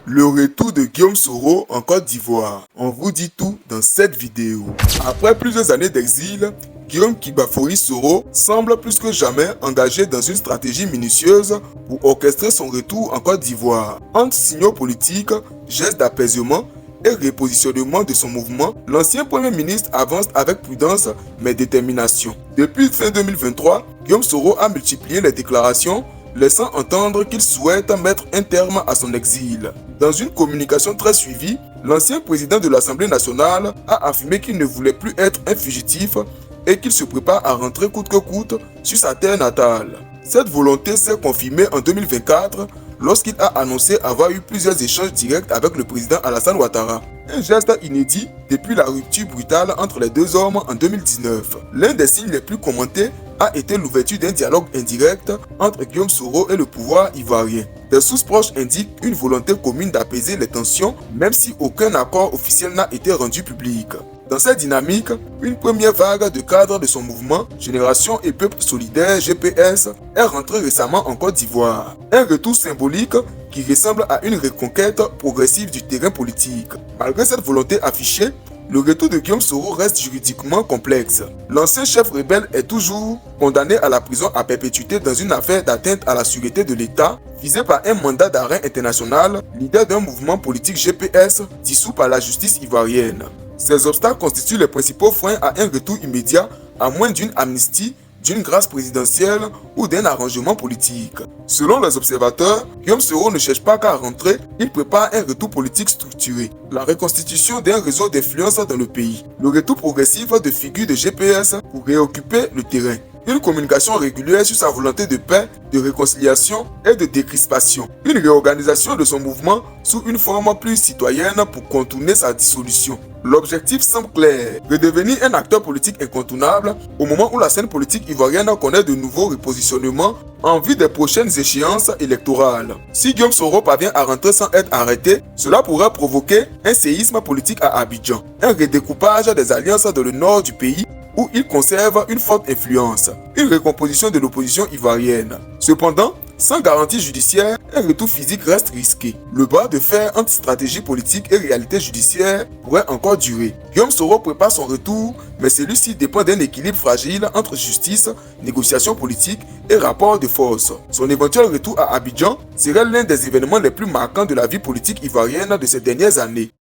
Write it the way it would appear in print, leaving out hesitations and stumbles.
Le retour de Guillaume Soro en Côte d'Ivoire. On vous dit tout dans cette vidéo. Après plusieurs années d'exil, Guillaume Kibafori Soro semble plus que jamais engagé dans une stratégie minutieuse pour orchestrer son retour en Côte d'Ivoire. Entre signaux politiques, gestes d'apaisement et repositionnement de son mouvement, l'ancien Premier ministre avance avec prudence mais détermination. Depuis fin 2023, Guillaume Soro a multiplié les déclarations, laissant entendre qu'il souhaite mettre un terme à son exil. Dans une communication très suivie, l'ancien président de l'Assemblée nationale a affirmé qu'il ne voulait plus être un fugitif et qu'il se prépare à rentrer coûte que coûte sur sa terre natale. Cette volonté s'est confirmée en 2024 lorsqu'il a annoncé avoir eu plusieurs échanges directs avec le président Alassane Ouattara. Un geste inédit depuis la rupture brutale entre les deux hommes en 2019. L'un des signes les plus commentés a été l'ouverture d'un dialogue indirect entre Guillaume Soro et le pouvoir ivoirien. Des sources proches indiquent une volonté commune d'apaiser les tensions, même si aucun accord officiel n'a été rendu public. Dans cette dynamique, une première vague de cadres de son mouvement, Génération et Peuple Solidaire GPS, est rentrée récemment en Côte d'Ivoire. Un retour symbolique qui ressemble à une reconquête progressive du terrain politique. Malgré cette volonté affichée, le retour de Guillaume Soro reste juridiquement complexe. L'ancien chef rebelle est toujours condamné à la prison à perpétuité dans une affaire d'atteinte à la sûreté de l'État, visée par un mandat d'arrêt international, leader d'un mouvement politique GPS dissous par la justice ivoirienne. Ces obstacles constituent les principaux freins à un retour immédiat, à moins d'une amnistie, d'une grâce présidentielle ou d'un arrangement politique. Selon les observateurs, Guillaume Soro ne cherche pas qu'à rentrer, il prépare un retour politique structuré, la reconstitution d'un réseau d'influence dans le pays, le retour progressif de figures de GPS pour réoccuper le terrain, une communication régulière sur sa volonté de paix, de réconciliation et de décrispation, une réorganisation de son mouvement sous une forme plus citoyenne pour contourner sa dissolution. L'objectif semble clair, redevenir un acteur politique incontournable au moment où la scène politique ivoirienne connaît de nouveaux repositionnements en vue des prochaines échéances électorales. Si Guillaume Soro parvient à rentrer sans être arrêté, cela pourrait provoquer un séisme politique à Abidjan, un redécoupage des alliances dans le nord du pays où il conserve une forte influence, une recomposition de l'opposition ivoirienne. Cependant, sans garantie judiciaire, un retour physique reste risqué. Le bras de fer entre stratégie politique et réalité judiciaire pourrait encore durer. Guillaume Soro prépare son retour, mais celui-ci dépend d'un équilibre fragile entre justice, négociation politique et rapport de force. Son éventuel retour à Abidjan serait l'un des événements les plus marquants de la vie politique ivoirienne de ces dernières années.